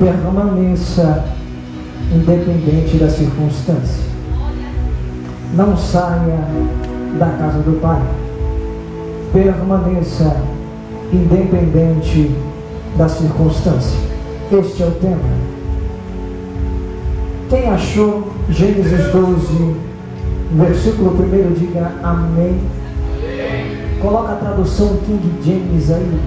permaneça independente da circunstância. Não saia da casa do Pai. Permaneça independente da circunstância. Este é o tema. Quem achou Gênesis 12, versículo 1, diga amém. Coloca a tradução King James aí.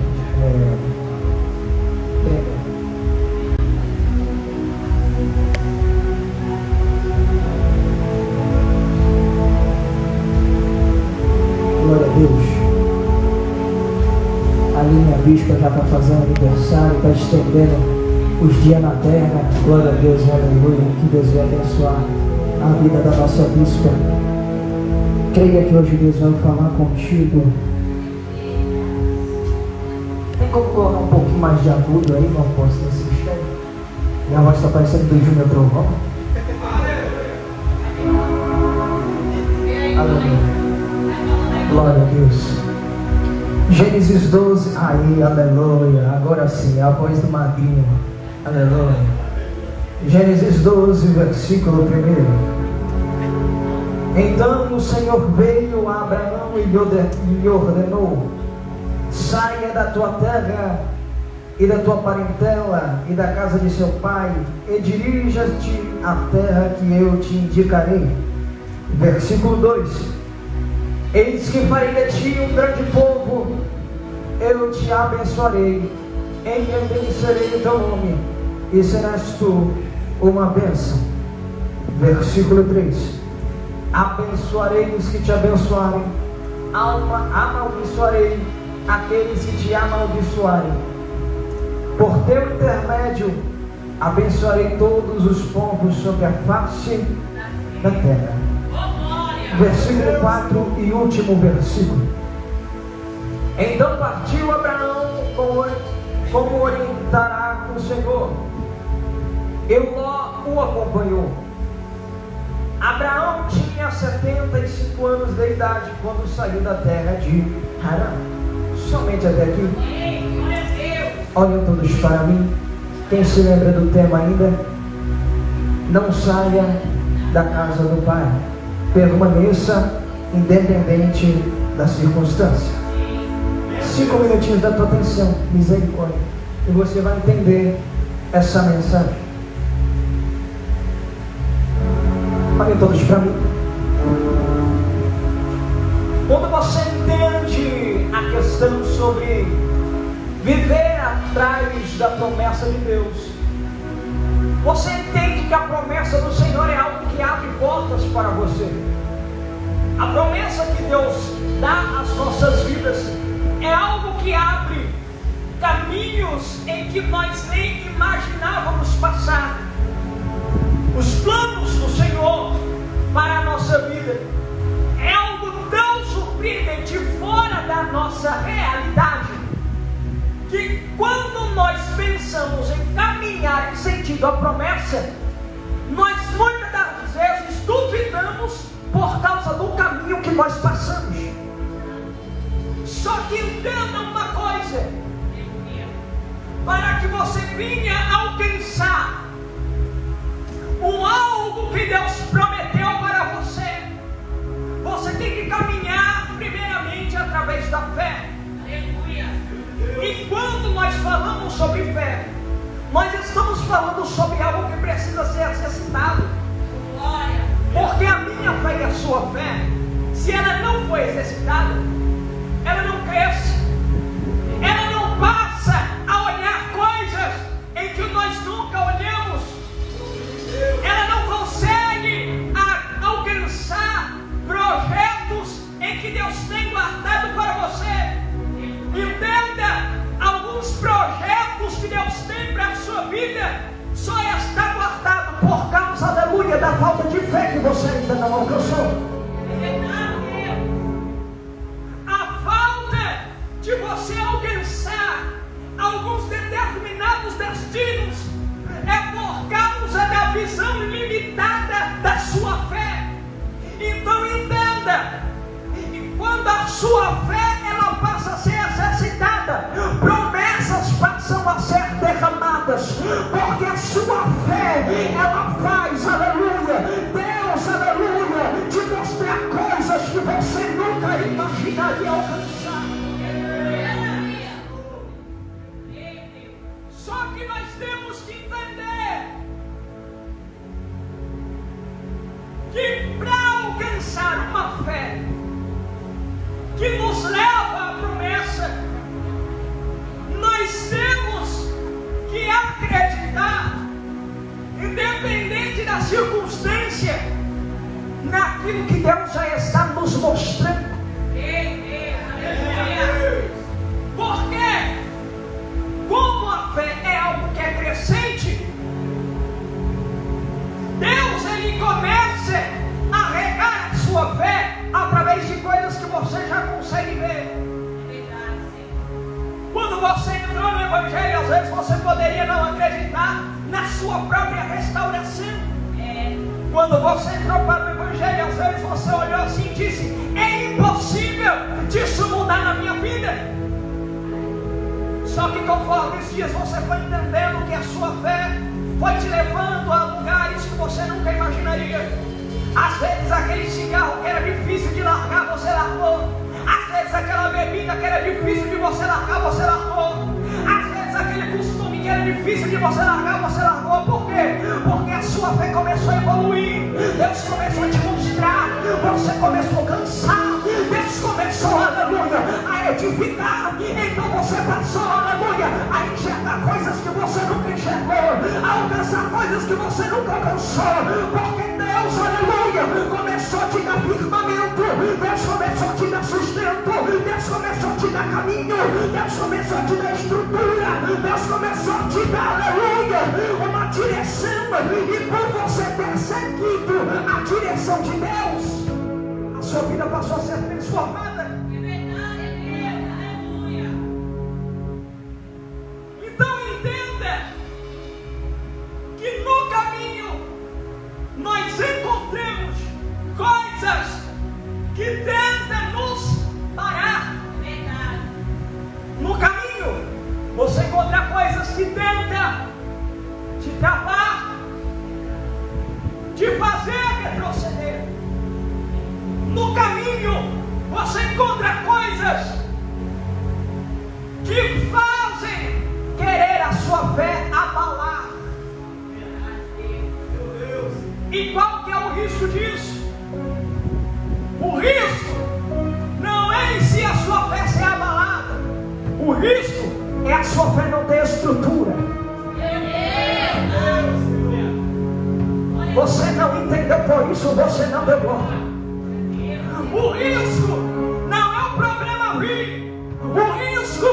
Glória a Deus. A minha bispa já está fazendo aniversário, está estendendo os dias na terra. Glória a Deus, aleluia. Que Deus vai abençoar a vida da nossa bispa. Creia que hoje Deus vai falar contigo. Tem como colocar um pouquinho mais de agudo aí, não posso nesse mistério? Minha voz está parecendo do Júnior Trovão. Aleluia. Glória a Deus. Gênesis 12, aí, aleluia. Agora sim, a voz do magrinho. Aleluia. Gênesis 12, versículo 1. Então o Senhor veio a Abraão e lhe ordenou: saia da tua terra e da tua parentela e da casa de seu pai, e dirija-te à terra que eu te indicarei. Versículo 2: eis que farei de ti um grande povo, eu te abençoarei, engrandecerei o teu nome, e serás tu uma bênção. Versículo 3: abençoarei os que te abençoarem, amaldiçoarei aqueles que te amaldiçoarem. Por teu intermédio abençoarei todos os povos sobre a face da terra. Versículo 4 e último versículo. Então partiu Abraão como orientará o Senhor, e Ló o acompanhou. Abraão tinha 75 anos de idade quando saiu da terra de Harã. Somente até aqui. Olhem todos para mim. Quem se lembra do tema ainda? Não saia da casa do Pai. Permaneça independente da circunstância. 5 minutinhos da tua atenção, misericórdia, e você vai entender essa mensagem. Olhem todos para mim. Quando você entende a questão sobre viver atrás da promessa de Deus, você entende que a promessa do Senhor é algo que abre portas para você. A promessa que Deus dá às nossas vidas é algo que abre caminhos em que nós nem imaginávamos passar. Os planos do Senhor para a nossa vida é algo tão surpreendente, fora da nossa realidade, que quando nós pensamos em caminhar em sentido à promessa, nós muitas das vezes duvidamos por causa do caminho que nós passamos. Só que entenda uma coisa: para que você venha alcançar algo que Deus prometeu para você, você tem que caminhar primeiramente através da fé. E quando nós falamos sobre fé, nós estamos falando sobre algo que precisa ser exercitado. Porque a minha fé e a sua fé, se ela não for exercitada, ela não cresce. Ela não passa a olhar coisas em que nós nunca olhamos. Ela não consegue alcançar projetos em que Deus tem guardado para você. Entenda, alguns projetos que Deus tem para a sua vida só está guardado por causa, aleluia, da falta de fé que você ainda não alcançou. A falta de você alcançar alguns determinados destinos é por causa da visão limitada da sua fé. Então entenda, quando a sua fé ela passa a ser exercitada, promessas passam a ser derramadas. vidas, porque a sua fé, ela faz, aleluia, Deus, aleluia, te mostrar coisas que você nunca imaginaria alcançar. Só que nós temos que entender que para alcançar uma fé que nos leva à promessa, nós temos que acreditar, independente da circunstância, naquilo que Deus já está nos mostrando. Porque, como a fé é algo que é crescente, Deus ele começa a regar a sua fé através de coisas que você já consegue ver. Quando você entrou no Evangelho, às vezes você poderia não acreditar na sua própria restauração. Quando você entrou para o Evangelho, às vezes você olhou assim e disse: é impossível disso mudar na minha vida. Só que conforme os dias você foi entendendo que a sua fé foi te levando a lugares que você nunca imaginaria. Às vezes aquele cigarro que era difícil de largar, você largou. Às vezes aquela bebida que era difícil de você largar, você largou. Às vezes aquele costume que era difícil de você largar, você largou. Por quê? Porque a sua fé começou a evoluir. Deus começou a te mostrar. Você começou a alcançar. Deus começou, aleluia, a edificar. Então você passou, aleluia, a enxergar coisas que você nunca enxergou, a alcançar coisas que você nunca alcançou. Porque Deus, aleluia, começou a te dar firmamento. Deus começou a te dar sustento. Deus começou a te dar caminho. Deus começou a te dar estrutura. Deus começou a te dar, aleluia, uma direção. E por você ter seguido a direção de Deus, a sua vida passou a ser transformada. É verdade, é Deus, aleluia. Então entenda que no caminho nós encontramos coisas que tentam nos parar. É verdade. No caminho você encontra coisas que tentam te travar, te fazer retroceder. No caminho você encontra coisas que fazem querer a sua fé abalar. E qual que é o risco disso? O risco não é em si a sua fé ser abalada. O risco é a sua fé não ter estrutura. Você não entendeu, por isso você não deu glória. O risco não é o problema vir. O risco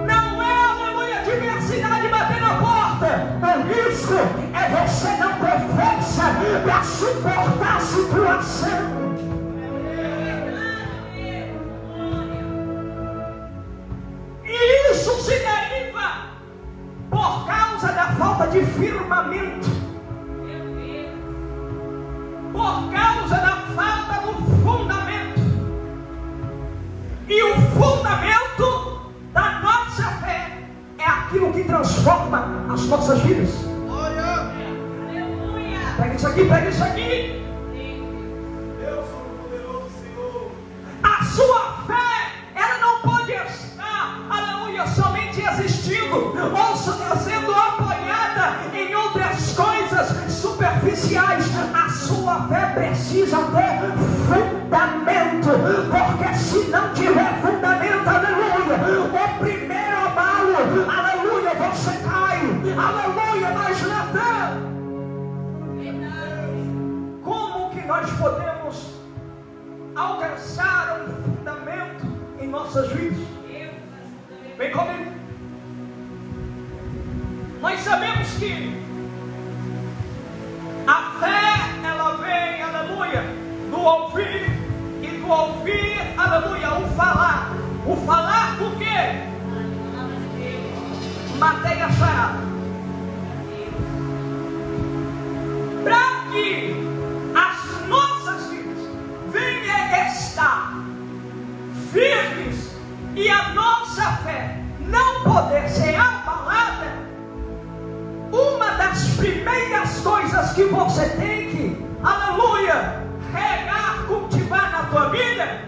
não é, aleluia, diversidade bater na porta. O risco é você não ter força para suportar a situação. E isso se deriva por causa da falta de firmamento. Por causa da falta do fundamento. E o fundamento da nossa fé é aquilo que transforma as nossas vidas. Pega isso aqui, pega isso aqui. Deus Todo-Poderoso, Senhor. A sua fé, ela não pode estar, aleluia, somente existindo ou sendo apoiada em outras coisas superficiais. A sua fé precisa ter fundamento, porque se não tiver fundamento, aleluia, o primeiro abalo, aleluia, você cai, aleluia, nós levamos. Como que nós podemos alcançar um fundamento em nossas vidas? Vem comigo. Nós sabemos que a fé, ela vem, aleluia, do ouvir, e do ouvir, aleluia, o falar. O falar do quê? Matei a charada. Para que as nossas vidas venham estar firmes e a nossa fé não poder ser abalada, das primeiras coisas que você tem que, aleluia, regar, cultivar na tua vida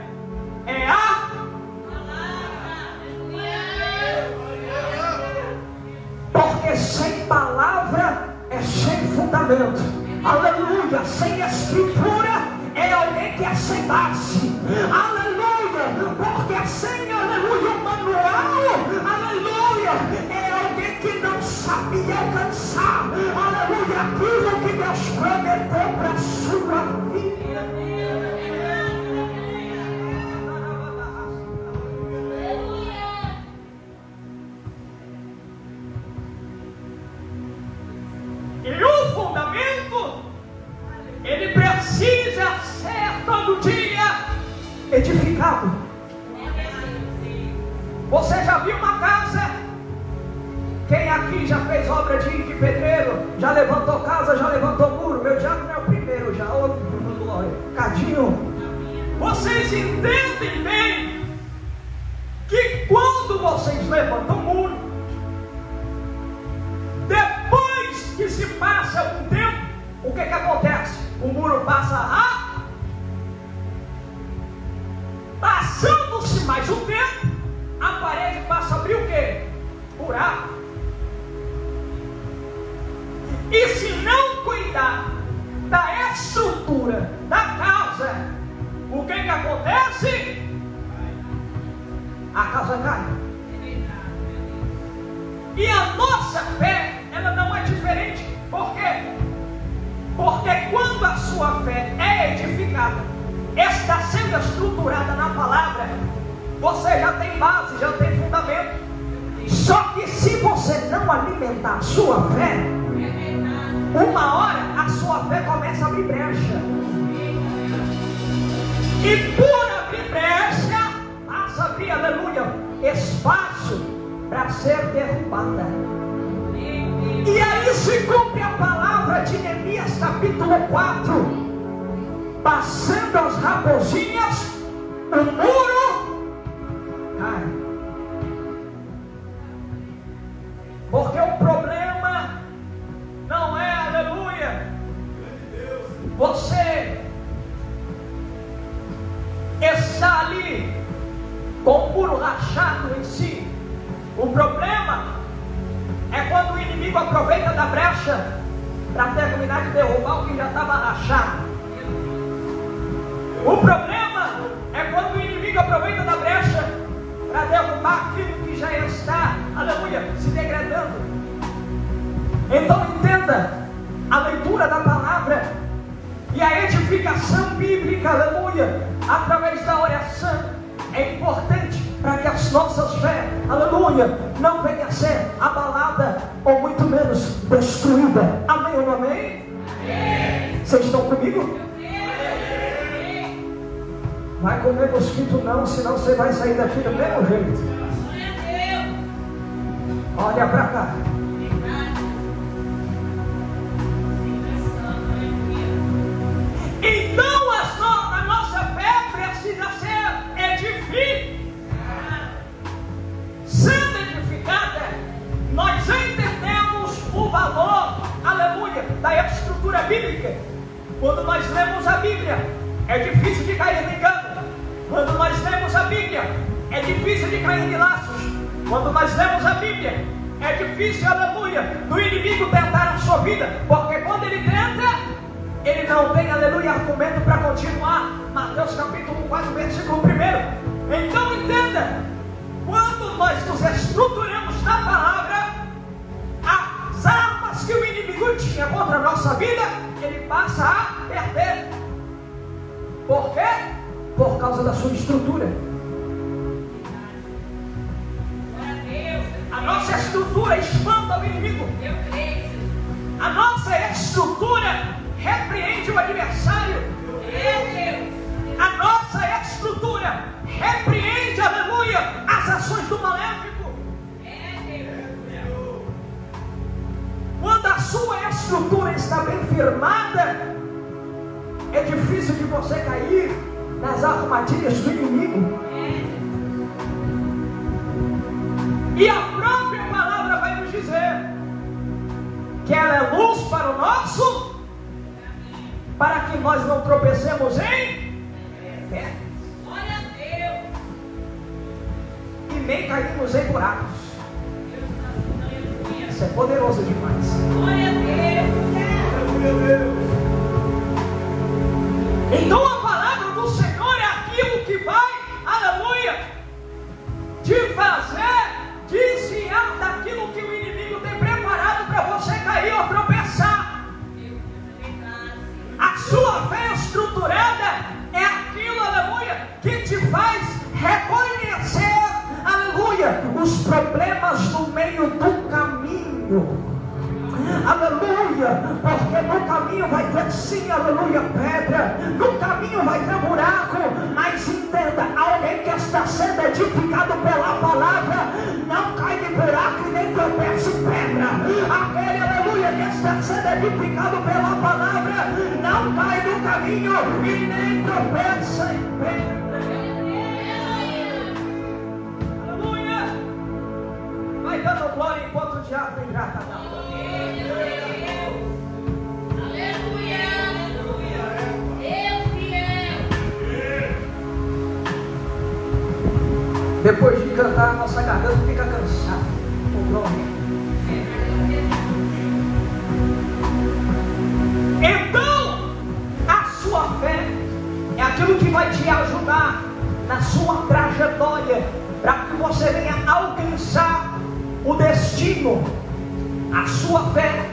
é a porque sem palavra é sem fundamento, aleluia. Sem escritura é alguém que é sem base, aleluia. Porque sem, aleluia, o manual, aleluia, é alguém que não sabia alcançar, aleluia, aquilo que Deus prometeu para a sua vida. E o fundamento, ele precisa ser todo dia edificado. Você já viu uma casa? Quem aqui já fez obra de pedreiro? Já levantou casa, já levantou muro? Meu diabo não é o primeiro, já. Ô, glória. Cadinho. Vocês entendem bem que quando vocês levantam muro, depois que se passa algum tempo, o que acontece? O muro passa a... Passando-se mais um tempo, a parede passa a abrir o quê? Buraco. E se não cuidar da estrutura da casa, o que acontece? A casa cai. E a nossa fé, ela não é diferente. Por quê? Porque quando a sua fé é edificada, está sendo estruturada na palavra, você já tem base, já tem fundamento. Só que se você não alimentar a sua fé, uma hora a sua fé começa a abrir brecha. E por abrir brecha, passa a abrir, aleluia, espaço para ser derrubada. E aí se cumpre a palavra de Neemias capítulo 4. Passando as raposinhas, o muro cai. Porque o problema não é, aleluia, você está ali com o muro rachado em si. O problema é quando o inimigo aproveita da brecha para terminar de derrubar o que já estava rachado. O problema é quando o inimigo aproveita da brecha para derrubar aquilo que já está, aleluia, se degradando. Então entenda, a leitura da palavra e a edificação bíblica, aleluia, através da oração, é importante para que as nossas fé, aleluia, não venha a ser abalada ou muito menos destruída. Amém ou não amém? Amém. Vocês estão comigo? Vai comer mosquito não, senão você vai sair daqui do mesmo jeito. Olha para cá. Então a nossa fé precisa ser edificada. Sendo edificada, nós entendemos o valor, aleluia, da estrutura bíblica. Quando nós lemos a Bíblia, é difícil de cair no engano. Quando nós lemos a Bíblia, é difícil de cair em laços. Quando nós lemos a Bíblia, é difícil, aleluia, do inimigo tentar a sua vida. Porque quando ele tenta, ele não tem, aleluia, argumento para continuar. Mateus capítulo 4, versículo 1. Então entenda, quando nós nos estruturamos na palavra, as armas que o inimigo tinha contra a nossa vida, ele passa a perder. Por quê? Por causa da sua estrutura. A nossa estrutura espanta o inimigo. A nossa estrutura repreende o adversário. A nossa estrutura repreende, aleluia, as ações do maléfico. Quando a sua estrutura está bem firmada, é difícil de você cair nas armadilhas do inimigo. E a própria palavra vai nos dizer que ela é luz luz para o nosso, para que nós não tropecemos em pedras. Glória a Deus. E nem caímos em buracos. Aleluia. Isso é poderoso demais. Glória a Deus. Aleluia, Deus. Então a palavra do Senhor é aquilo que vai, aleluia, te fazer desviar daquilo que o inimigo tem preparado para você cair ou tropeçar. A sua fé estruturada é aquilo, aleluia, que te faz reconhecer, aleluia, os problemas no meio do caminho. Aleluia, porque no caminho vai ter sim, aleluia, pedra, no caminho vai ter buraco, mas entenda, alguém que está sendo edificado pela palavra, não cai de buraco e nem tropeça em pedra. Aquele, aleluia, que está sendo edificado pela palavra, não cai no caminho e nem tropeça em pedra. Aleluia, vai dando glória enquanto o diabo vem já, Depois de cantar, a nossa garganta fica cansada. Então, a sua fé é aquilo que vai te ajudar na sua trajetória, para que você venha alcançar o destino. A sua fé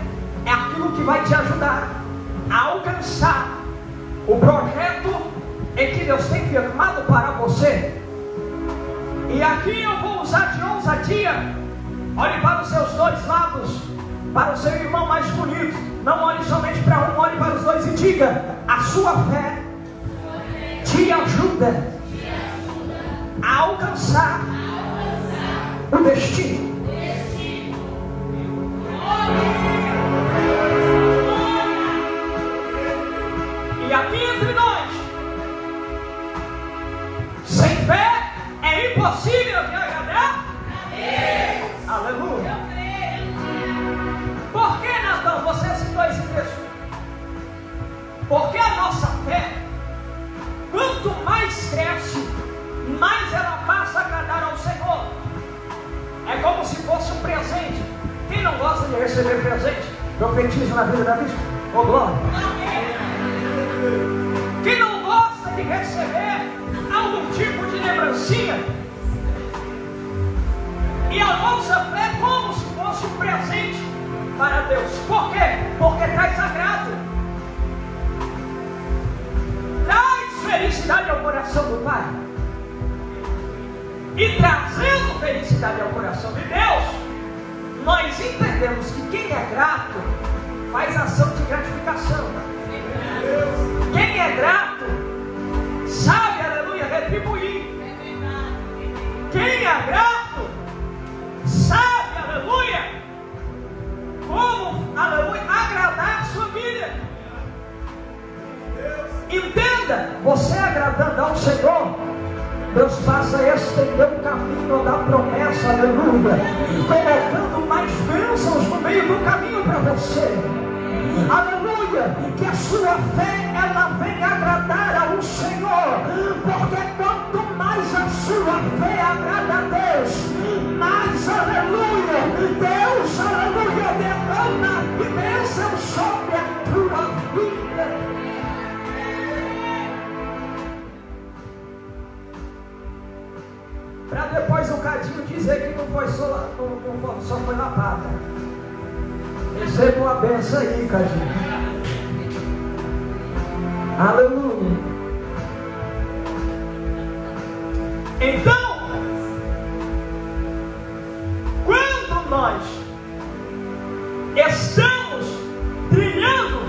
é aquilo que vai te ajudar a alcançar o projeto em que Deus tem firmado para você. E aqui eu vou usar de ousadia. Olhe para os seus dois lados, para o seu irmão mais bonito. Não olhe somente para um, olhe para os dois e diga: a sua fé te ajuda a alcançar o destino. E aqui entre nós, sem fé é impossível de agradar a Deus. Aleluia. Por que, Natan, você citou esse texto? Porque a nossa fé, quanto mais cresce, mais ela passa a agradar ao Senhor. É como se fosse um presente. Quem não gosta de receber presente? Profetizo na vida da bispa. Ô glória. Quem não gosta de receber algum tipo de lembrancinha? E a nossa fé é como se fosse um presente para Deus. Por quê? Porque traz agrado, traz felicidade ao coração do Pai. E trazendo felicidade ao coração de Deus, nós entendemos que quem é grato faz ação de gratificação. Quem é grato sabe, aleluia, retribuir. Quem é grato sabe, aleluia, como, aleluia, agradar a sua vida. Entenda, você agradando ao Senhor, Deus passa a estender o caminho da promessa, aleluia, colocando mais bênçãos no meio do caminho para você. Aleluia, que a sua fé ela vem agradar ao Senhor, porque quanto mais a sua fé agrada a Deus, mais, aleluia, Deus, aleluia, derrama bênção sobre a tua vida. Para depois o Cadinho dizer que não só foi lapada. Receba uma benção aí, Cadinho. Aleluia. Então, quando nós estamos trilhando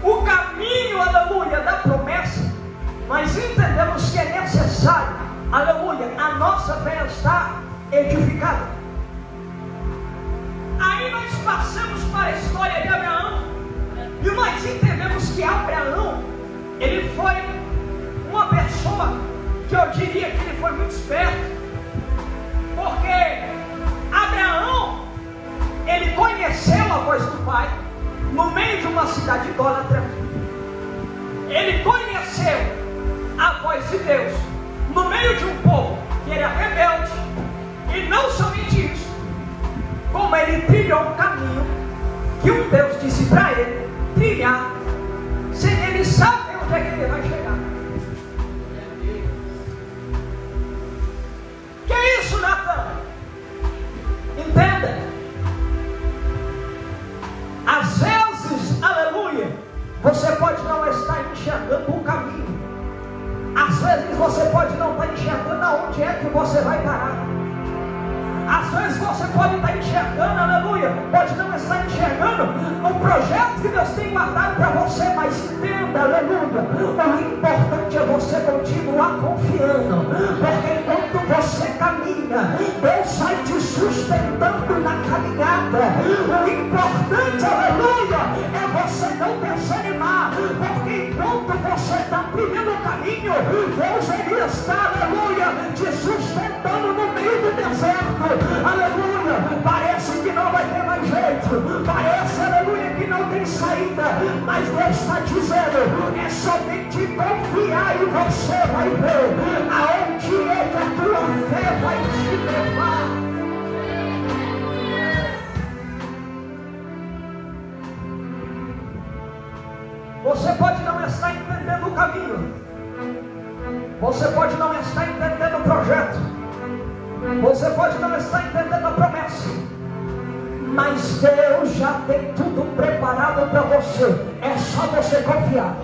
o caminho, aleluia, da promessa, nós entendemos que é necessário, aleluia, a nossa fé estar edificada. Aí nós passamos para a história de Abraão, e nós entendemos que Abraão, ele foi uma pessoa que eu diria que ele foi muito esperto, porque Abraão, ele conheceu voz do Pai, no meio de uma cidade idólatra. Ele conheceu a voz de Deus no meio de um povo que era rebelde. E não somente isso, como ele trilhou um caminho que um Deus disse para ele trilhar, sem ele saber onde é que ele vai chegar. Que é isso, Natan? Entenda. Às vezes, aleluia, você pode não estar enxergando o caminho. Às vezes você pode não estar enxergando aonde é que você vai parar. Às vezes você pode estar enxergando, aleluia, pode não estar enxergando o projeto que Deus tem guardado para você, mas entenda, aleluia, o importante é você continuar confiando, porque enquanto você caminha, Deus vai te sustentando na caminhada. O importante, aleluia, é você não desanimar, porque enquanto você está trilhando o caminho, Deus ele está, aleluia, te sustentando no meio do deserto. Aleluia, parece que não vai ter mais jeito, parece, aleluia, que não tem saída, mas Deus está dizendo, é somente confiar e você vai ver aonde é que a tua fé vai te levar. Você pode não estar entendendo o caminho, você pode não estar entendendo o projeto, você pode não estar entendendo a promessa, mas Deus já tem tudo preparado para você. É só você confiar.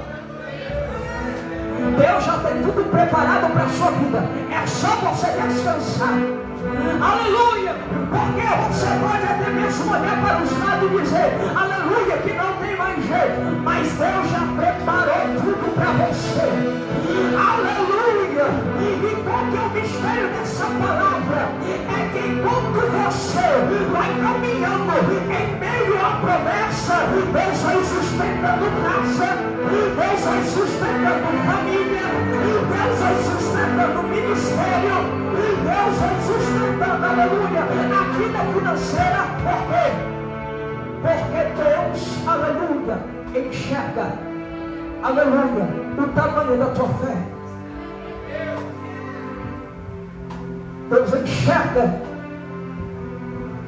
Deus já tem tudo preparado para a sua vida. É só você descansar. Aleluia! Porque você pode até mesmo olhar para os lados e dizer, aleluia, que não tem mais jeito, mas Deus já preparou tudo para você. Aleluia! E qual que é o mistério dessa palavra? É que enquanto você vai caminhando em meio à promessa, Deus vai sustentando casa, Deus vai sustentando família, Deus vai sustentando ministério, Deus vai sustentando, aleluia, a vida financeira. Por quê? Porque Deus, aleluia, enxerga, aleluia, o tamanho da tua fé. Deus enxerga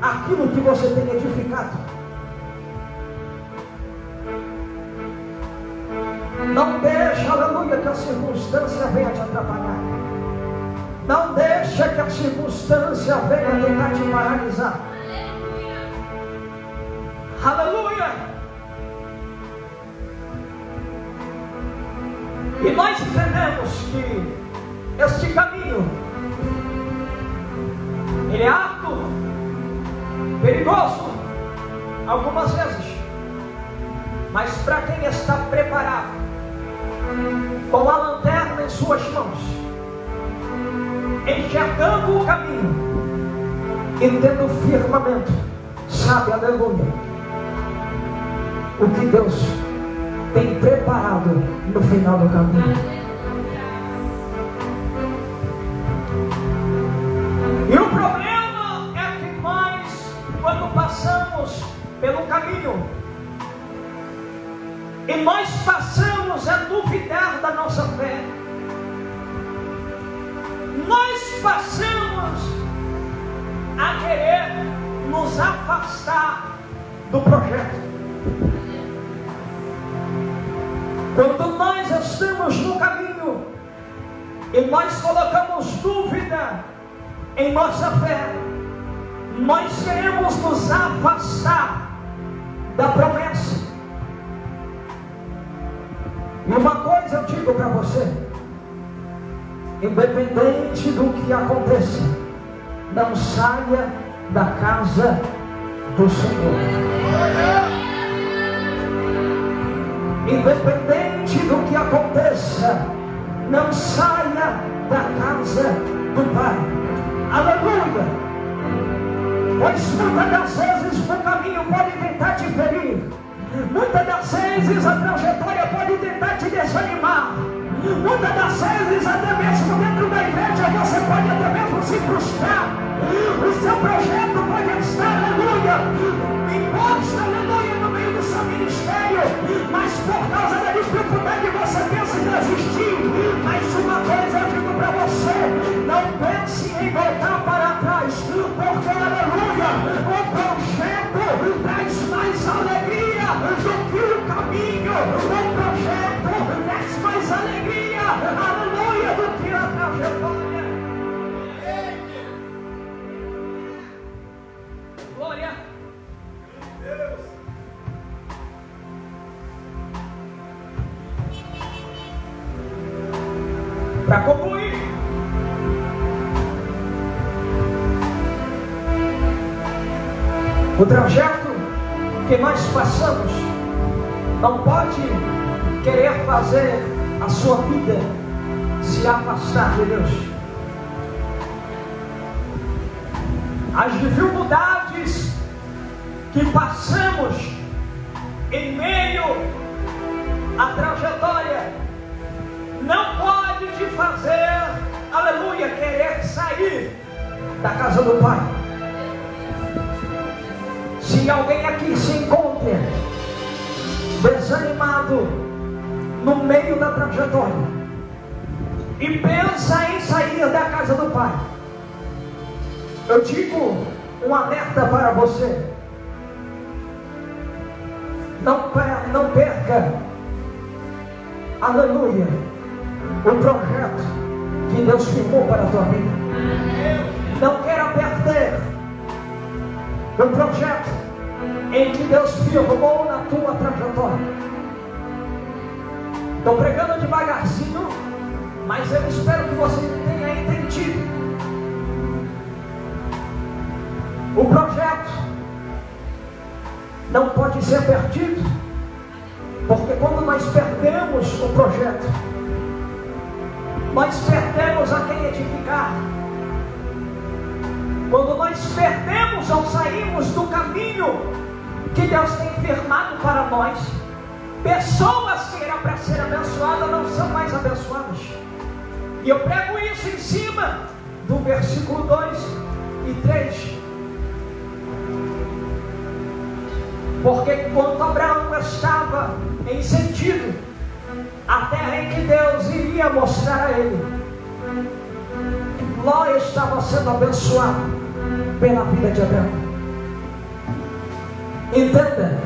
aquilo que você tem edificado. Não deixa, aleluia, que a circunstância venha te atrapalhar. Não deixa que a circunstância venha tentar te paralisar. Aleluia! E nós entendemos que este caminho, ele é árduo, perigoso, algumas vezes, mas para quem está preparado, com a lanterna em suas mãos, enxergando o caminho e tendo firmamento, sabe, aleluia, o que Deus tem preparado no final do caminho. E o problema é que nós, quando passamos pelo caminho, e nós passamos a duvidar da nossa fé, nós passamos a querer nos afastar do projeto. Quando nós estamos no caminho e nós colocamos dúvida em nossa fé, nós queremos nos afastar da promessa. E uma coisa eu digo para você, independente do que aconteça, não saia da casa do Senhor. Independente do que aconteça, não saia da casa do Pai. Aleluia! Pois muitas das vezes o caminho pode tentar te ferir, muitas das vezes a trajetória pode tentar te desanimar, muitas das vezes até mesmo dentro da igreja você pode até mesmo se frustrar. O seu projeto pode estar, aleluia, imposto, aleluia, por causa da dificuldade você pensa em desistir. Mas uma coisa eu digo para você: não pense em voltar para trás, porque, aleluia, o projeto traz mais alegria do que o caminho. O projeto traz mais alegria, aleluia, do que a trajetória. Glória. Para concluir, o trajeto que nós passamos não pode querer fazer a sua vida se afastar de Deus. As dificuldades que passamos em meio à trajetória não pode te fazer, aleluia, querer sair da casa do Pai. Se alguém aqui se encontra desanimado no meio da trajetória e pensa em sair da casa do Pai, eu digo um alerta para você: não perca, aleluia, o projeto que Deus firmou para a tua vida. Não queira perder o projeto em que Deus firmou na tua trajetória. Estou pregando devagarzinho, mas eu espero que você tenha entendido. O projeto não pode ser perdido, porque quando nós perdemos o projeto, nós perdemos a quem edificar. Quando nós perdemos ou saímos do caminho que Deus tem firmado para nós, pessoas que eram para ser abençoadas não são mais abençoadas. E eu prego isso em cima do versículo 2 e 3. Porque quando Abraão estava em sentido a terra em que Deus iria mostrar a ele, Ló estava sendo abençoado pela vida de Abraão. Entenda: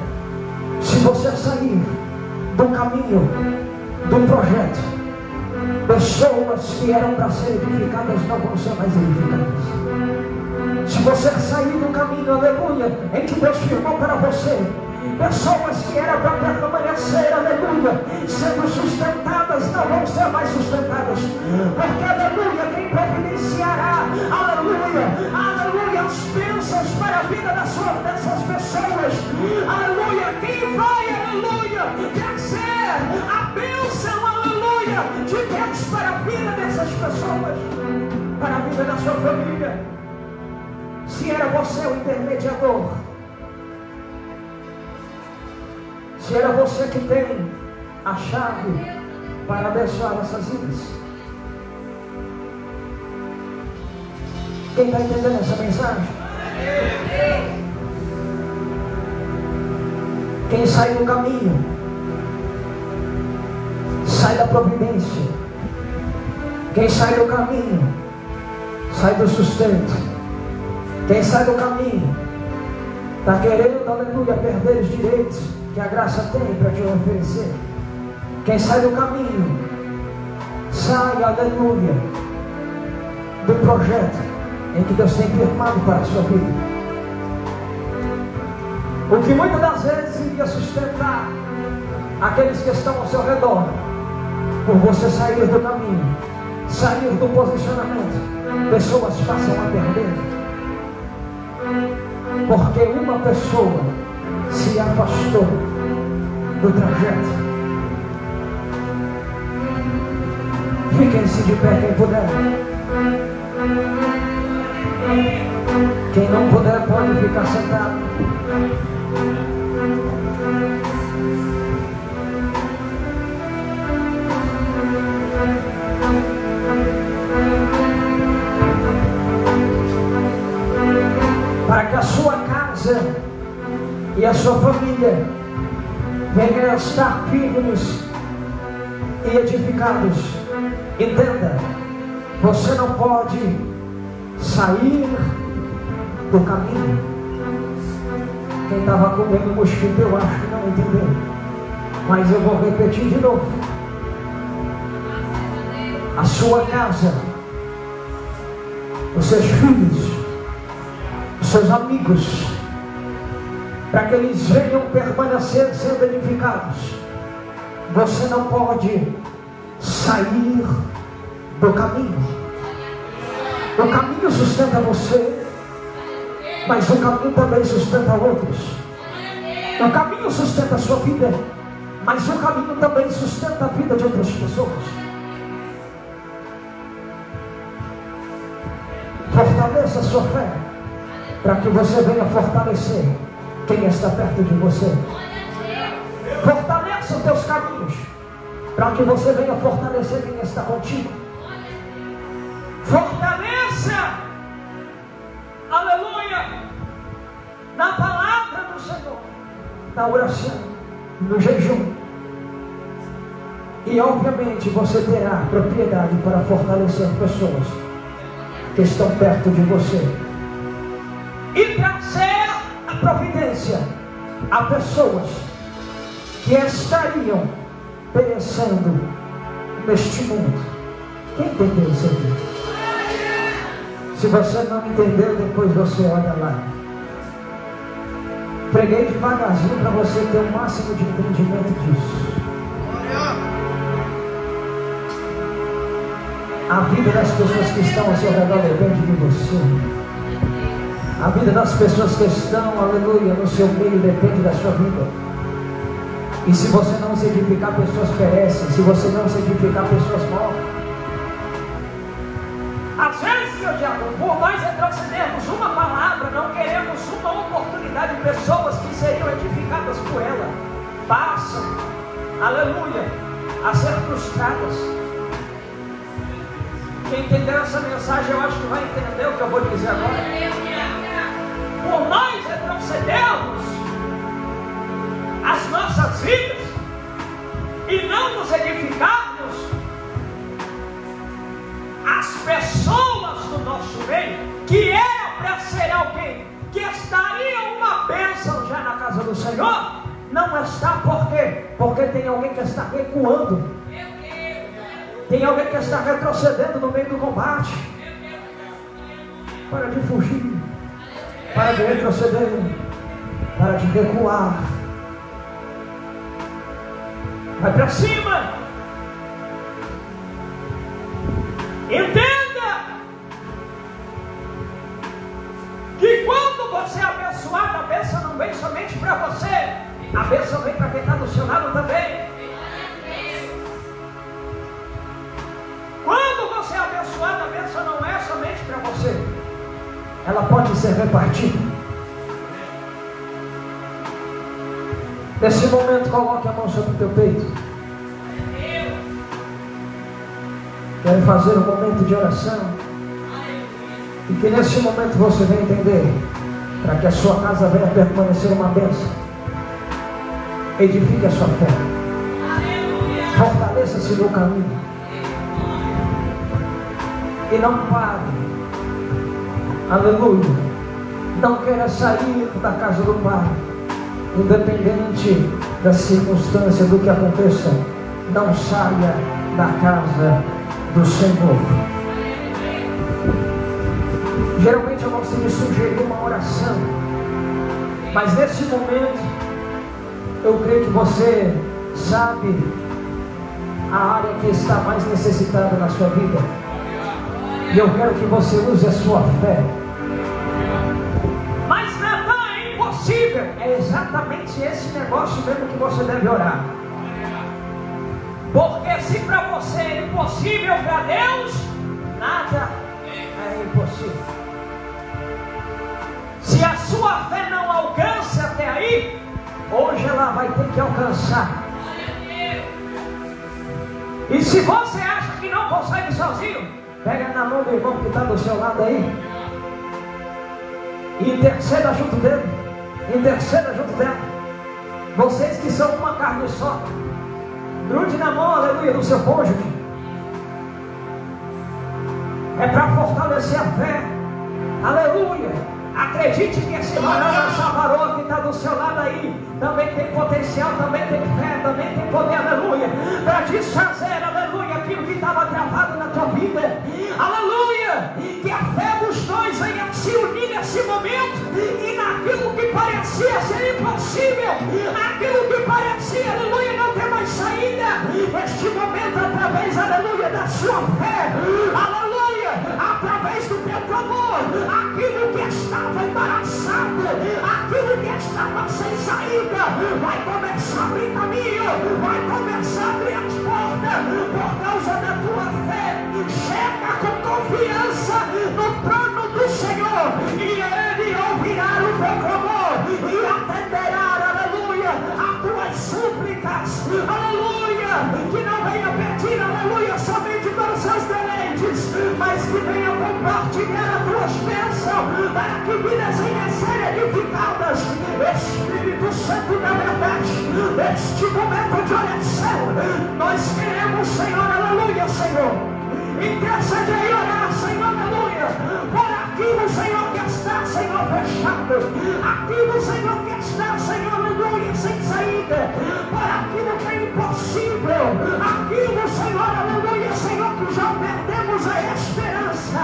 se você sair do caminho do projeto, pessoas que eram para ser edificadas não vão ser mais edificadas. Se você sair do caminho, aleluia, em que Deus firmou para você, pessoas que eram para permanecer, aleluia, sendo sustentadas, não vão ser mais sustentadas. Porque, aleluia, quem providenciará, aleluia, as bênçãos para a vida dessas pessoas, aleluia, quem vai, aleluia, trazer a bênção, aleluia, de Deus para a vida dessas pessoas, para a vida da sua família. Se era você o intermediador, se era você que tem a chave para abençoar essas vidas. Quem está entendendo essa mensagem? Quem sai do caminho, sai da providência. Quem sai do caminho, sai do sustento. Quem sai do caminho está querendo, aleluia, perder os direitos que a graça tem para te oferecer. Quem sai do caminho, sai, aleluia, do projeto em que Deus tem firmado para a sua vida. O que muitas das vezes iria sustentar aqueles que estão ao seu redor, por você sair do caminho, sair do posicionamento, pessoas passam a perder. Porque uma pessoa se afastou do trajeto. Fiquem-se de pé quem puder. Quem não puder pode ficar sentado. Para que a sua casa e a sua família venha estar firmes e edificados. Entenda, você não pode sair do caminho. Quem estava comendo mosquito, eu acho que não entendeu, mas eu vou repetir de novo. A sua casa, os seus filhos, os seus amigos, para que eles venham permanecer sendo edificados, você não pode sair do caminho. O caminho sustenta você, mas o caminho também sustenta outros. O caminho sustenta a sua vida, mas o caminho também sustenta a vida de outras pessoas. Fortaleça a sua fé, para que você venha fortalecer quem está perto de você. Fortaleça os teus caminhos, para que você venha fortalecer quem está contigo. Fortaleça, aleluia, na palavra do Senhor, na oração, no jejum. E obviamente você terá propriedade para fortalecer pessoas que estão perto de você, e trazer a providência a pessoas que estariam perecendo neste mundo. Quem entendeu isso aqui? Se você não entendeu, depois você olha lá. Preguei devagarzinho para você ter o máximo de entendimento disso. A vida das pessoas que estão ao seu redor depende de você. A vida das pessoas que estão, aleluia, no seu meio depende da sua vida. E se você não se edificar, pessoas perecem. Se você não se edificar, pessoas morrem. Às vezes, meu diabo, por nós retrocedermos uma palavra, não queremos uma oportunidade de pessoas que seriam edificadas por ela passam, aleluia, a ser frustradas. Quem entendeu essa mensagem, eu acho que vai entender o que eu vou dizer agora. Por nós retrocedermos as nossas vidas e não nos edificarmos, as pessoas do nosso meio, que era para ser alguém que estaria uma bênção já na casa do Senhor, não está. Por quê? Porque tem alguém que está recuando, tem alguém que está retrocedendo no meio do combate. Para de fugir, para de retroceder, para de recuar. Vai para cima. Entenda que quando você é abençoado, a bênção não vem somente para você, a bênção vem para quem está do seu lado também. Quando você é abençoado, a bênção não é somente para você, ela pode ser repartida. Nesse momento, coloque a mão sobre o teu peito. Quero fazer um momento de oração, e que nesse momento você venha entender, para que a sua casa venha permanecer uma bênção. Edifique a sua fé, fortaleça-se no caminho, e não pare, aleluia, não queira sair da casa do Pai, independente da circunstância, do que aconteça. Não saia da casa do Senhor. Geralmente eu gosto de sugerir uma oração, mas nesse momento eu creio que você sabe a área que está mais necessitada na sua vida, e eu quero que você use a sua fé. Mas Natan, é impossível. É exatamente esse negócio mesmo que você deve orar. Porque se para você é impossível, para Deus nada é impossível. Se a sua fé não alcança até aí, hoje ela vai ter que alcançar. E se você acha que não consegue sozinho, pega na mão do irmão que está do seu lado aí e interceda junto dele, interceda junto dela. Vocês que são uma carne só, grude na mão, aleluia, do seu cônjuge. É para fortalecer a fé. Aleluia. Acredite que esse varão, essa varoa que está do seu lado aí, também tem potencial, também tem fé, também tem poder, aleluia, para desfazer, aleluia, aquilo que estava travado na tua vida. Aleluia. Que a fé dos dois venha se unir nesse momento, e naquilo que parecia ser impossível, aquilo que parecia, aleluia, não ter mais saída, este momento, através, aleluia, da sua fé, aleluia, através do teu clamor, aquilo que estava embaraçado, aquilo que estava sem saída, vai começar a abrir caminho, vai começar a abrir as portas, por causa da tua fé. Chega com confiança no trono do Senhor, e Ele ouvirá o teu clamor, e atenderá, aleluia, as tuas súplicas, aleluia, que não venha pedir, aleluia, somente para os seus deleites, mas que venha compartilhar as tuas bênçãos, para que vidas venham ser edificadas. Espírito Santo da verdade, neste momento de oração, nós queremos, Senhor, aleluia, Senhor, interceder e orar, Senhor, aleluia, por aquilo, Senhor, que está, Senhor, fechado, aquilo, Senhor, que está, Senhor, aleluia, sem saída, por aquilo que é impossível, aquilo, Senhor, aleluia, Senhor, que já perdemos a esperança,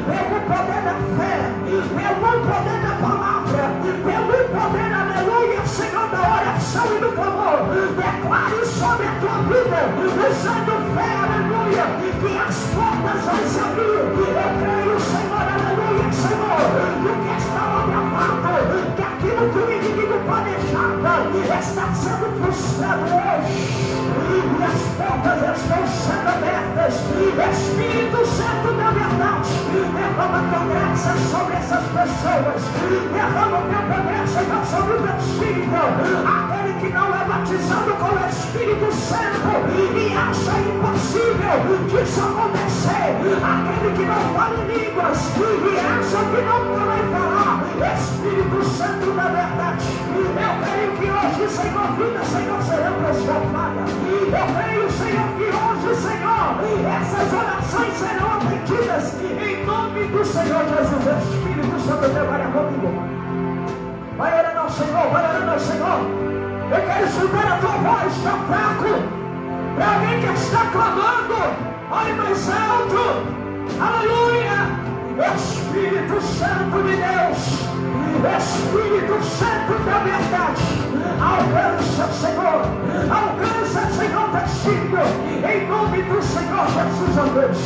pelo poder da fé, pelo poder da palavra, pelo poder, aleluia, Senhor, da oração e do clamor. Declare sobre a tua vida, usando fé, aleluia, que as portas vão se abrir. Eu creio, Senhor, aleluia, Senhor, do que estava gravado, que aquilo que o inimigo planejava está sendo frustrado hoje, e as portas estão sendo abertas. Espírito Santo da verdade, derrama a tua graça sobre essas pessoas, derrama o teu poder, Senhor, sobre o teu filho, aquele que não é batizado com o Espírito Santo e acha impossível disso acontecer, aquele que não fala em línguas e acha que nunca vai falar. Espírito Santo da verdade, eu creio que hoje, Senhor, vida, Senhor, será transformada. Eu creio, Senhor, que hoje, Senhor, essas orações serão atendidas em nome do Senhor Jesus. Espírito Santo, trabalha comigo. Vai orando ao Senhor, vai orando ao Senhor. Eu quero escutar a tua voz, está fraco. Para alguém que está clamando, olhe mais alto. Aleluia. Espírito Santo de Deus, Espírito Santo da verdade, alcança, Senhor, teu filho, em nome do Senhor Jesus, ó Deus.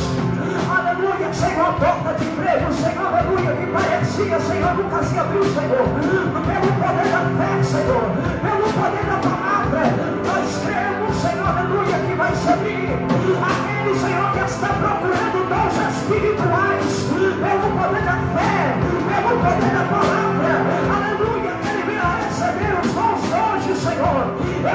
Aleluia, Senhor, porta de emprego, Senhor, aleluia, que parecia, Senhor, nunca se abriu, Senhor, pelo poder da fé, Senhor, pelo poder da palavra, nós cremos, Senhor, aleluia, que vai se abrir. Aquele, Senhor, que está procurando dons espirituais, pelo poder da fé, pelo poder da palavra, aleluia, que ele venha receber os dons hoje, Senhor.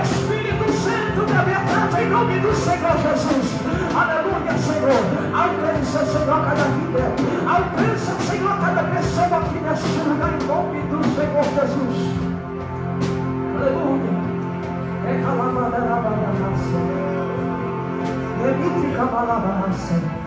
Espírito Santo da verdade, em nome do Senhor Jesus, aleluia, Senhor, alcança, Senhor, cada vida, alcança, Senhor, cada pessoa aqui neste lugar, em nome do Senhor Jesus, aleluia. É calamadarabanasa, é mitricabalabanasa.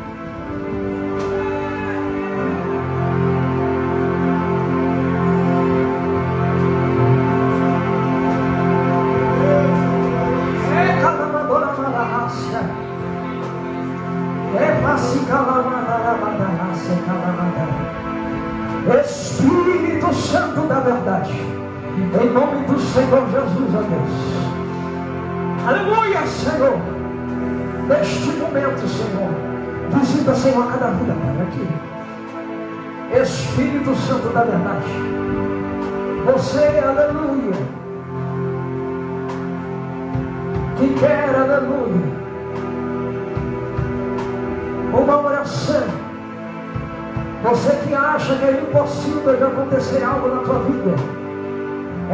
Espírito Santo da verdade, em nome do Senhor Jesus, ó Deus, aleluia, Senhor, neste momento, Senhor, visita, Senhor, cada vida, Pai, aqui. Espírito Santo da verdade, você, aleluia, que quer, aleluia, uma oração. Você que acha que é impossível de acontecer algo na tua vida,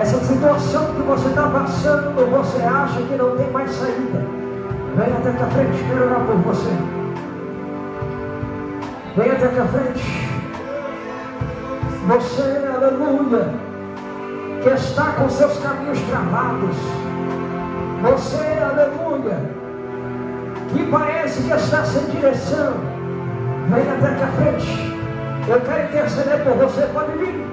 essa situação que você está passando, você acha que não tem mais saída, vem até aqui à frente, quero orar por você. Vem até aqui à frente. Você, aleluia, que está com seus caminhos travados, você, aleluia, que parece que está sem direção, vem até aqui à frente. Eu quero interceder por você. Pode vir.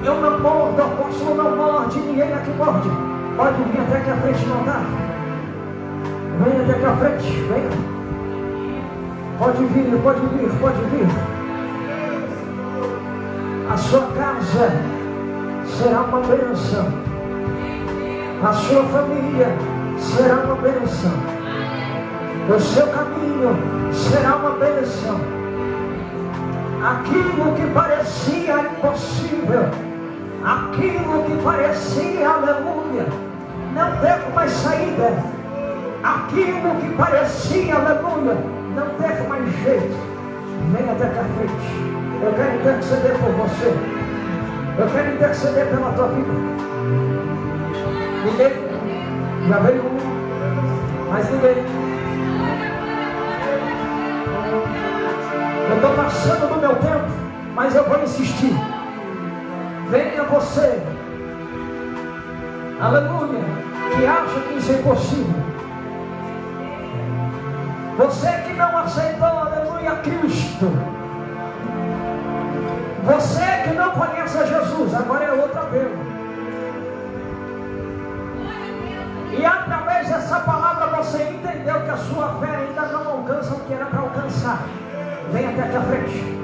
Eu não mordo, o apóstolo não morde, ninguém aqui morde. Pode vir até aqui à frente, não dá? Vem até aqui à frente, venha. Pode vir, pode vir, pode vir. A sua casa será uma bênção. A sua família será uma bênção. O seu caminho será uma bênção. Aquilo que parecia impossível, aquilo que parecia, aleluia, não teve mais saída. Aquilo que parecia, aleluia, não teve mais jeito. Vem até cá à frente. Eu quero interceder por você. Eu quero interceder pela tua vida. Ninguém? Já veio um? Mais ninguém? Eu estou passando do meu tempo, mas eu vou insistir. Venha você, aleluia, que acha que isso é impossível. Você que não aceitou, aleluia, Cristo. Você que não conhece a Jesus, agora é outra vez. E através dessa palavra você entendeu que a sua fé ainda não alcança o que era para alcançar. Venha até aqui à frente.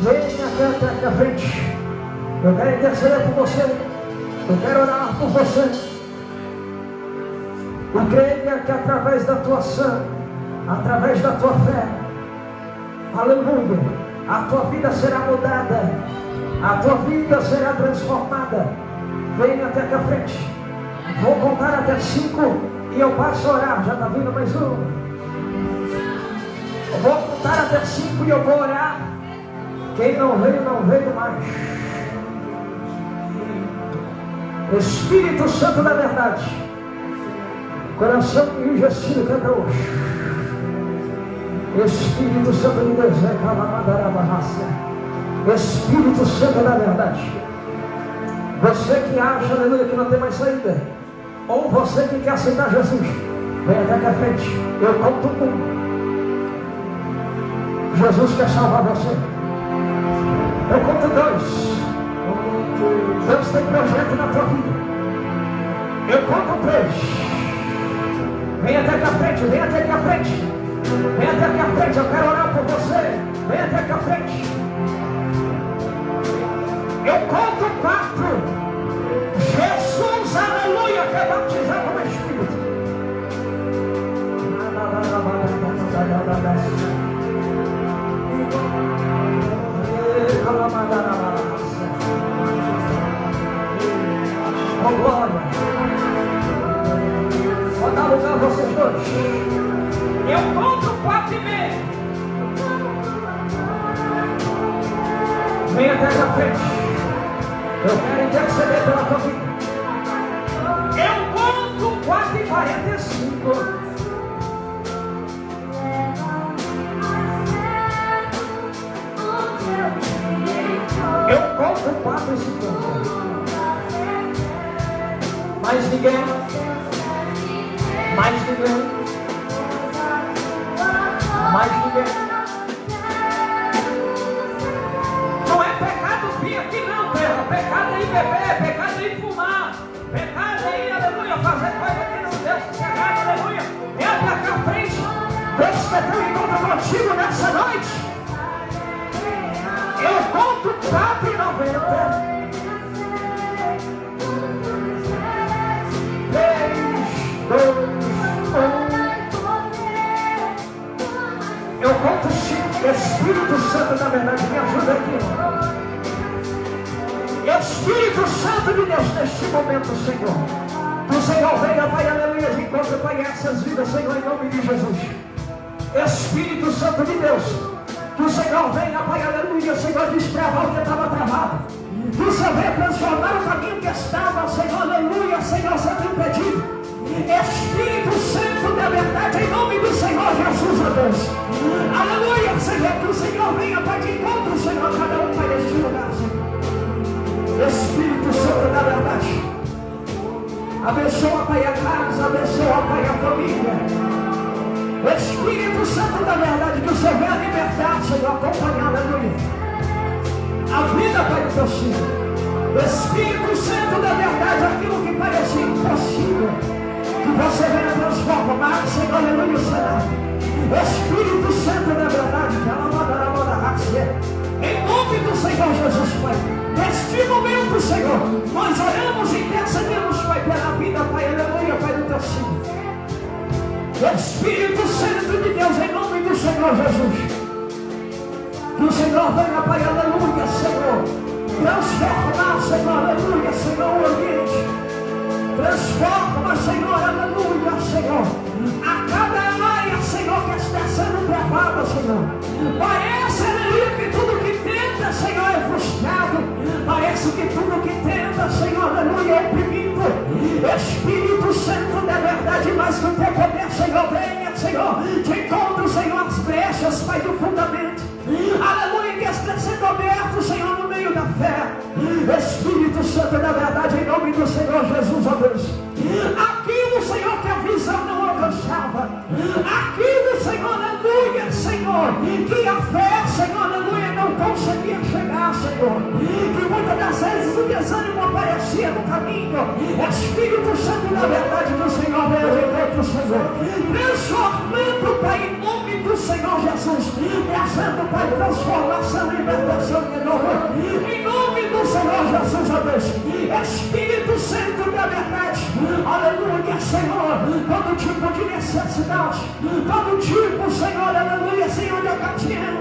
Venha até aqui à frente. Eu quero interceder por você. Eu quero orar por você. E creia que através da tua ação, através da tua fé, aleluia, a tua vida será mudada. A tua vida será transformada. Venha até aqui à frente. Vou contar até 5 e eu passo a orar. Já está vindo mais um. Eu vou contar até 5 e eu vou orar. Quem não veio, não veio mais. Espírito Santo da verdade, coração enrijecido canta hoje. Espírito Santo de Deus, Espírito Santo da verdade, você que acha, aleluia, que não tem mais saída, ou você que quer aceitar Jesus, vem até aqui à frente. Eu conto 1. Jesus quer salvar você. Eu conto 2. Deus tem projeto na tua vida. Eu conto 3. Vem até aqui à frente, vem até aqui à frente. Vem até aqui à frente, eu quero orar por você. Vem até aqui à frente. Eu conto 4. Jesus, aleluia, quer batizar com o Espírito. Oh, glória. Vou dar lugar a vocês dois. Eu conto 4 e meio. Vem até a frente. Eu quero interceder pela tua vida. Eu conto 4 e 45. Eu conto 4 e 50. Mais ninguém? Mais ninguém? Mais ninguém? Não é pecado vir aqui não, terra. Pecado é ir beber, pecado é ir fumar, pecado é ir, aleluia, fazer coisa que não Deus quer, aleluia. Entra aqui à frente. Deus quer ter um encontro contigo nessa noite. Eu conto 4 e 90. 3, 2, 1. Eu conto 5. Espírito Santo da verdade, me ajuda aqui. Espírito Santo de Deus, neste momento, Senhor. O Senhor venha, Pai, aleluia, de encontro, Pai, essas vidas, Senhor, em nome de Jesus. Espírito Santo de Deus, que o Senhor venha, Pai, aleluia, Senhor, destravar o que estava travado. Que o Senhor venha transformar o caminho que estava, Senhor, aleluia, Senhor, sendo impedido. Espírito Santo da verdade, em nome do Senhor Jesus, ó Deus. Aleluia, Senhor, que o Senhor venha, Pai, de encontro, Senhor, cada um, Pai, neste lugar, Senhor. Espírito Santo Santo da verdade. Abençoa, Pai, a casa, abençoa, Pai, a família. O Espírito Santo da verdade, que o Senhor venha libertar, Senhor, acompanhar, aleluia, a vida, Pai, do teu filho. O Espírito Santo da verdade, aquilo que parecia impossível, que você venha transformar, Senhor, aleluia, o cenário. O Espírito Santo da verdade, em nome do Senhor Jesus, Pai, neste momento, Senhor, nós oramos e intercedemos, Pai, pela vida, Pai, aleluia, Pai, do teu filho. O Espírito Santo de Deus, em nome do Senhor Jesus, que o Senhor venha, Pai, aleluia, Senhor, transformar, Senhor, aleluia, Senhor, o ambiente. Transforma, Senhor, aleluia, Senhor, a cada área, Senhor, que está sendo travada, Senhor. Parece, aleluia, que tudo que tenta, Senhor, é frustrado. Parece que tudo que tenta, Senhor, aleluia, é oprimido. Espírito Santo da verdade, mas que o teu poder, Senhor, venha, Senhor, de encontro, Senhor, as brechas, Pai, do fundamento. Aleluia, que está sendo aberto, Senhor, no meio da fé. Espírito Santo da verdade, em nome do Senhor Jesus, ó Deus. Aquilo, Senhor, que a visão não alcançava. Aquilo, Senhor, aleluia, Senhor, que a fé, Senhor, aleluia, não conseguia chegar, Senhor. Que muitas das vezes o desânimo aparecia no caminho. Espírito Santo da verdade, que o Senhor veio de dentro, Senhor. Transformando, Pai, em nome do Senhor Jesus. Trazendo, Pai, transformação, libertação de novo. Em nome do Senhor Jesus, ó Deus. Espírito Santo da verdade, aleluia, Senhor, todo tipo de necessidade, todo tipo, Senhor, aleluia, Senhor, de ocasião,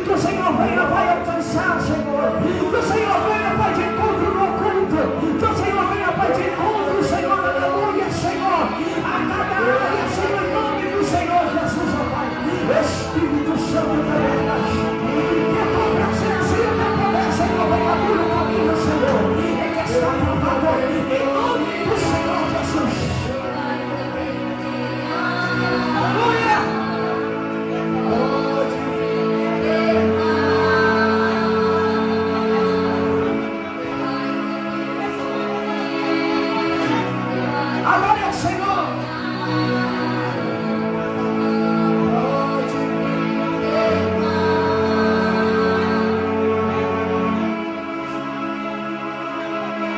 que o Senhor venha, vai alcançar, Senhor, que o Senhor venha, Pai, de encontro no oculto, que o Senhor venha, Pai, de encontro, Senhor, aleluia, Senhor, a cada área, Senhor, em nome do Senhor Jesus, ó Pai. Espírito Santo da verdade, que a tua presença e o teu poder, Senhor, venha abrir o caminho, Senhor, e que está provado, em nome do Senhor Jesus. Aleluia! Glória ao Senhor!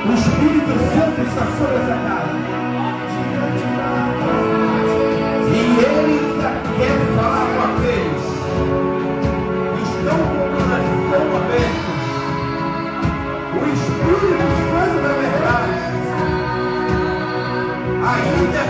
O Espírito Santo está sobre essa casa. E Ele quer falar com aqueles que estão com o coração aberto. O Espírito Santo da verdade ainda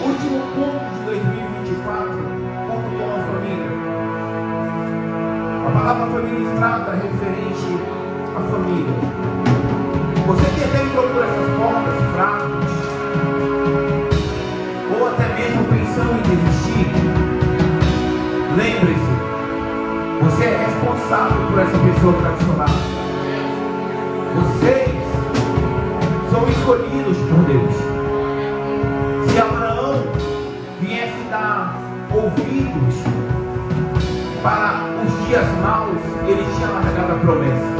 Último ponto de 2024, como com a família. A palavra foi ministrada referente à família. Você que até procura essas portas fracas, ou até mesmo pensando em desistir, lembre-se, você é responsável por essa pessoa que está do seu lado. Vocês são escolhidos por Deus. Se Abraão viesse dar ouvidos para os dias maus, ele tinha largado a promessa.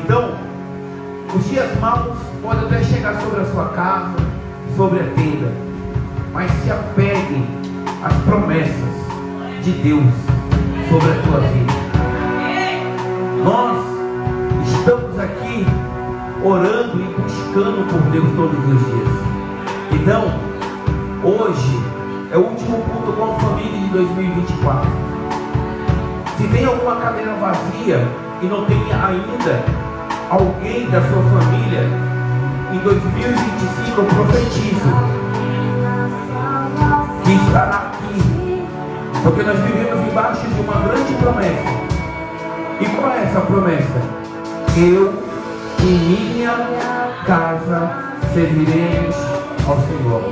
Então, os dias maus podem até chegar sobre a sua casa, sobre a tenda, mas se apeguem às promessas de Deus sobre a tua vida. Nós estamos aqui orando e buscando por Deus todos os dias. Então, hoje é o último culto com a família de 2024. Se tem alguma cadeira vazia e não tem ainda alguém da sua família, em 2025 eu profetizo que estará aqui, porque nós vivemos debaixo de uma grande promessa. E qual é essa promessa? Eu e minha casa serviremos ao Senhor.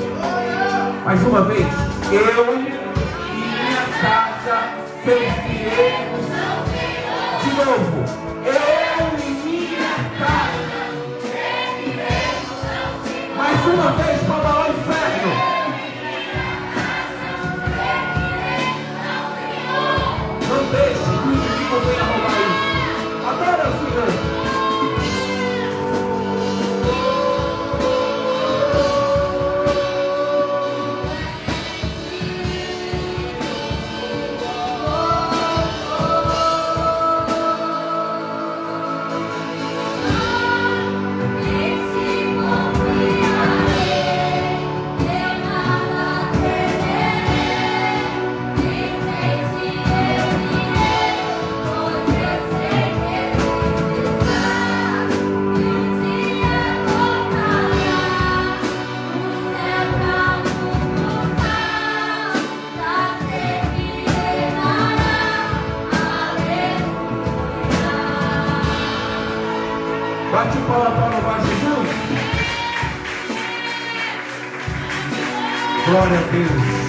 Mais uma vez, eu e minha casa serviremos ao Senhor. De novo, eu e minha casa serviremos ao Senhor. Mais uma vez, para o inferno. Não deixe que o inimigo venha roubar isso. Adora o Senhor. Bate palma para louvar Jesus. Glória a Deus.